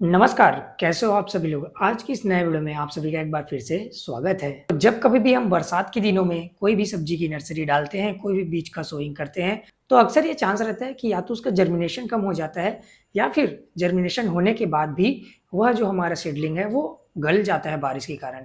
नमस्कार, कैसे हो आप सभी लोग? आज की इस नए वीडियो में आप सभी का एक बार फिर से स्वागत है। तो जब कभी भी हम बरसात के दिनों में कोई भी सब्जी की नर्सरी डालते हैं, कोई भी बीज का सोइंग करते हैं, तो अक्सर ये चांस रहता है कि या तो उसका जर्मिनेशन कम हो जाता है या फिर जर्मिनेशन होने के बाद भी वह जो हमारा सीडलिंग है, वो गल जाता है बारिश के कारण।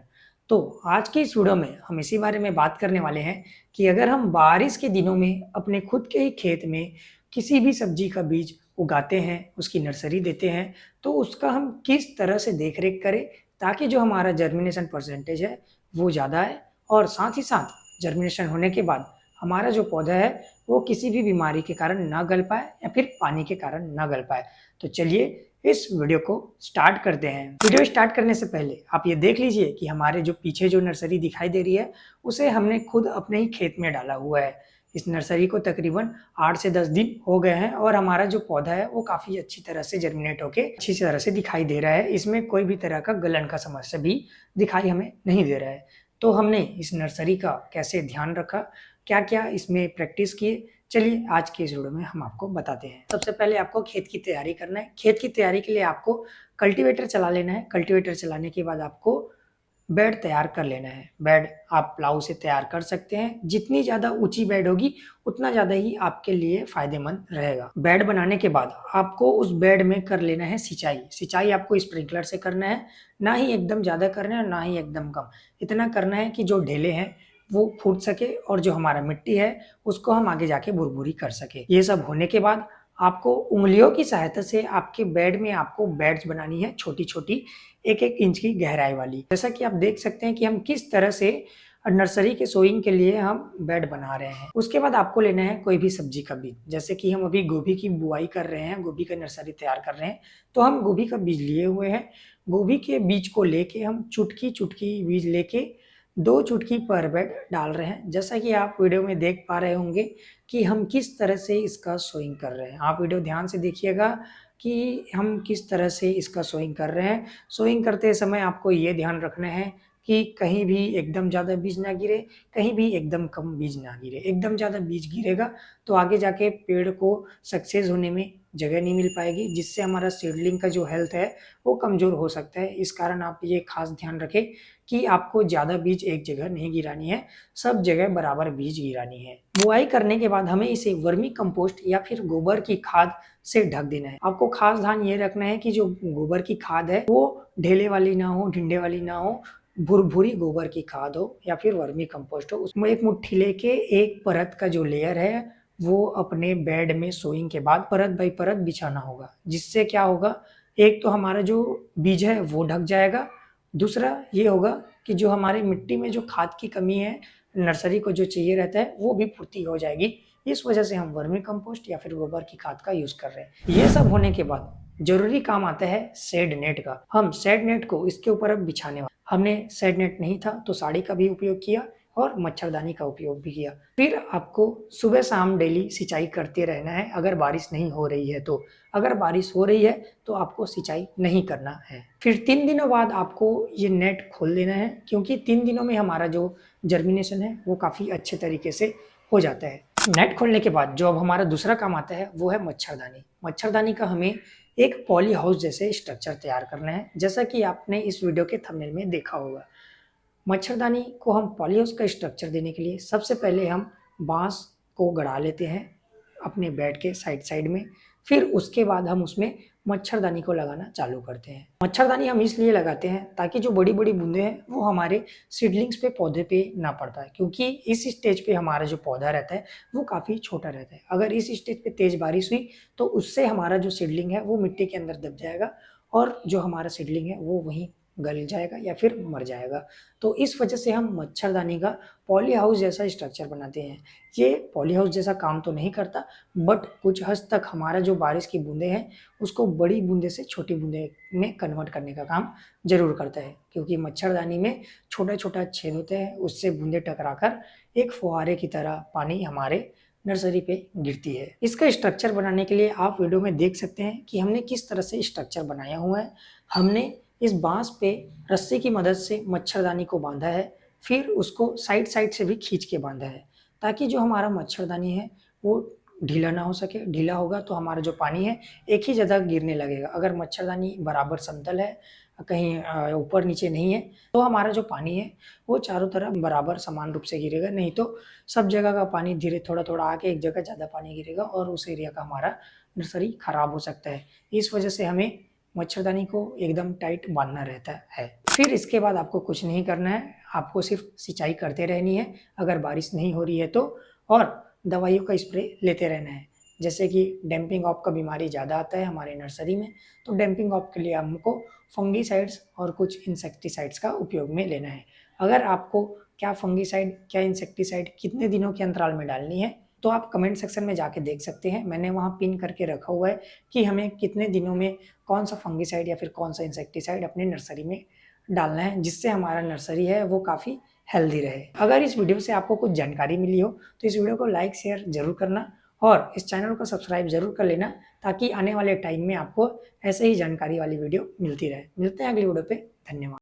तो आज की इस वीडियो में हम इसी बारे में बात करने वाले हैं कि अगर हम बारिश के दिनों में अपने खुद के ही खेत में किसी भी सब्जी का बीज उगाते हैं, उसकी नर्सरी देते हैं, तो उसका हम किस तरह से देख-रेख करें ताकि जो हमारा जर्मिनेशन परसेंटेज है वो ज़्यादा आए और साथ ही साथ जर्मिनेशन होने के बाद हमारा जो पौधा है वो किसी भी बीमारी के कारण ना गल पाए या फिर पानी के कारण ना गल पाए। तो चलिए इस वीडियो को स्टार्ट करते हैं। वीडियो स्टार्ट करने से पहले आप ये देख लीजिए कि हमारे जो पीछे जो नर्सरी दिखाई दे रही है उसे हमने खुद अपने ही खेत में डाला हुआ है। इस नर्सरी को तकरीबन 8 से 10 दिन हो गए हैं और हमारा जो पौधा है वो काफ़ी अच्छी तरह से जर्मिनेट होके अच्छी तरह से दिखाई दे रहा है। इसमें कोई भी तरह का गलन का समस्या भी दिखाई हमें नहीं दे रहा है। तो हमने इस नर्सरी का कैसे ध्यान रखा, क्या-क्या इसमें प्रैक्टिस किए, चलिए आज के इस वीडियो में हम आपको बताते हैं। सबसे पहले आपको खेत की तैयारी करना है। खेत की तैयारी के लिए आपको कल्टीवेटर चला लेना है। कल्टीवेटर चलाने के बाद आपको बेड तैयार कर लेना है। बेड आप प्लाऊ से तैयार कर सकते हैं। जितनी ज़्यादा ऊँची बेड होगी, उतना ज़्यादा ही आपके लिए फ़ायदेमंद रहेगा। बेड बनाने के बाद आपको उस बेड में कर लेना है सिंचाई। सिंचाई आपको स्प्रिंकलर से करना है, ना ही एकदम ज़्यादा करना है और ना ही एकदम कम। इतना करना है कि जो ढेले हैं, वो फूट सके और जो हमारा मिट्टी है, उसको हम आगे जाके भुरभुरी कर सकें। ये सब होने के बाद आपको उँगलियों की सहायता से आपके बेड में आपको बेड्स बनानी है छोटी-छोटी 1-1 इंच की गहराई वाली। जैसा कि आप देख सकते हैं कि हम किस तरह से नर्सरी के सोइंग के लिए हम बेड बना रहे हैं। उसके बाद आपको लेना है कोई भी सब्जी का बीज। जैसे कि हम अभी गोभी की बुआई कर रहे हैं, गोभी का नर्सरी तैयार कर रहे हैं, तो हम गोभी का बीज लिए हुए हैं। गोभी के बीज को लेके हम चुटकी-चुटकी बीज लेके 2 चुटकी पर बेड डाल रहे हैं। जैसा कि आप वीडियो में देख पा रहे होंगे कि हम किस तरह से इसका सोइंग कर रहे हैं। आप वीडियो ध्यान से देखिएगा कि हम किस तरह से इसका सोइंग कर रहे हैं। सोइंग करते समय आपको ये ध्यान रखना है कि कहीं भी एकदम ज़्यादा बीज ना गिरे, कहीं भी एकदम कम बीज ना गिरे। एकदम ज़्यादा बीज गिरेगा तो आगे जाके पेड़ को सक्सेस होने में जगह नहीं मिल पाएगी, जिससे हमारा सीडलिंग का जो हेल्थ है वो कमज़ोर हो सकता है। इस कारण आप ये ख़ास ध्यान रखें कि आपको ज़्यादा बीज एक जगह नहीं गिरानी है, सब जगह बराबर बीज गिरानी है। बुआई करने के बाद हमें इसे वर्मी कंपोस्ट या फिर गोबर की खाद से ढक देना है। आपको खास ध्यान ये रखना है कि जो गोबर की खाद है वो ढेले वाली ना हो, ढिंडे वाली ना हो, भुरभुरी गोबर की खाद हो या फिर वर्मी कंपोस्ट हो। उसमें एक मुट्ठी लेके एक परत का जो लेयर है वो अपने बेड में सोइंग के बाद परत बाई परत बिछाना होगा। जिससे क्या होगा, एक तो हमारा जो बीज है वो ढक जाएगा, दूसरा ये होगा कि जो हमारी मिट्टी में जो खाद की कमी है, नर्सरी को जो चाहिए रहता है वो भी पूर्ति हो जाएगी। इस वजह से हम वर्मी कंपोस्ट या फिर गोबर की खाद का यूज़ कर रहे हैं। ये सब होने के बाद ज़रूरी काम आता है शेड नेट का। हम शेड नेट को इसके ऊपर अब बिछाने वाले। हमने शेड नेट नहीं था तो साड़ी का भी उपयोग किया और मच्छरदानी का उपयोग भी किया। फिर आपको सुबह-शाम डेली सिंचाई करते रहना है अगर बारिश नहीं हो रही है तो। अगर बारिश हो रही है तो आपको सिंचाई नहीं करना है। फिर 3 दिनों बाद आपको ये नेट खोल देना है, क्योंकि 3 दिनों में हमारा जो जर्मिनेशन है वो काफ़ी अच्छे तरीके से हो जाता है। नेट खोलने के बाद जो अब हमारा दूसरा काम आता है वो है मच्छरदानी। मच्छरदानी का हमें एक पॉली हाउस जैसे स्ट्रक्चर तैयार करना है, जैसा कि आपने इस वीडियो के थंबनेल में देखा होगा। मच्छरदानी को हम पॉली हाउस का स्ट्रक्चर देने के लिए सबसे पहले हम बाँस को गड़ा लेते हैं अपने बेड के साइड-साइड में। फिर उसके बाद हम उसमें मच्छरदानी को लगाना चालू करते हैं। मच्छरदानी हम इसलिए लगाते हैं ताकि जो बड़ी-बड़ी बूँदें हैं वो हमारे सीडलिंग्स पे, पौधे पे ना पड़ पाए, क्योंकि इस स्टेज पे हमारा जो पौधा रहता है वो काफ़ी छोटा रहता है। अगर इस स्टेज पे तेज़ बारिश हुई तो उससे हमारा जो सीडलिंग है वो मिट्टी के अंदर दब जाएगा और जो हमारा सीडलिंग है वो वहीं गल जाएगा या फिर मर जाएगा। तो इस वजह से हम मच्छरदानी का पॉली हाउस जैसा स्ट्रक्चर बनाते हैं। ये पॉली हाउस जैसा काम तो नहीं करता, बट कुछ हद तक हमारा जो बारिश की बूँदें हैं उसको बड़ी बूँदें से छोटी बूँदें में कन्वर्ट करने का काम ज़रूर करता है, क्योंकि मच्छरदानी में छोटा-छोटा छेद होते हैं, उससे बूँदें टकराकर एक फुहारे की तरह पानी हमारे नर्सरी पे गिरती है। इसका स्ट्रक्चर बनाने के लिए आप वीडियो में देख सकते हैं कि हमने किस तरह से स्ट्रक्चर बनाया हुआ है। हमने इस बाँस पे रस्सी की मदद से मच्छरदानी को बाँधा है, फिर उसको साइड-साइड से भी खींच के बाँधा है, ताकि जो हमारा मच्छरदानी है वो ढीला ना हो सके। ढीला होगा तो हमारा जो पानी है एक ही जगह गिरने लगेगा। अगर मच्छरदानी बराबर समतल है, कहीं ऊपर-नीचे नहीं है, तो हमारा जो पानी है वो चारों तरफ बराबर समान रूप से गिरेगा। नहीं तो सब जगह का पानी धीरे थोड़ा-थोड़ा आके एक जगह ज़्यादा पानी गिरेगा और उस एरिया का हमारा नर्सरी खराब हो सकता है। इस वजह से हमें मच्छरदानी को एकदम टाइट बाँधना रहता है। फिर इसके बाद आपको कुछ नहीं करना है, आपको सिर्फ़ सिंचाई करते रहनी है, अगर बारिश नहीं हो रही है तो, और दवाइयों का स्प्रे लेते रहना है। जैसे कि डैम्पिंग ऑफ का बीमारी ज़्यादा आता है हमारे नर्सरी में, तो डैम्पिंग ऑफ के लिए हमको फंगीसाइड्स और कुछ इंसेक्टिसाइड्स का उपयोग में लेना है। अगर आपको क्या फंगीसाइड, क्या इंसेक्टिसाइड कितने दिनों के अंतराल में डालनी है, तो आप कमेंट सेक्शन में जाके देख सकते हैं। मैंने वहाँ पिन करके रखा हुआ है कि हमें कितने दिनों में कौन-सा फंगीसाइड या फिर कौन-सा इंसेक्टिसाइड अपनी नर्सरी में डालना है, जिससे हमारा नर्सरी है वो काफ़ी हेल्दी रहे। अगर इस वीडियो से आपको कुछ जानकारी मिली हो, तो इस वीडियो को लाइक, शेयर ज़रूर करना और इस चैनल को सब्सक्राइब ज़रूर कर लेना, ताकि आने वाले टाइम में आपको ऐसे ही जानकारी वाली वीडियो मिलती रहे। मिलते हैं अगली वीडियो पे, धन्यवाद।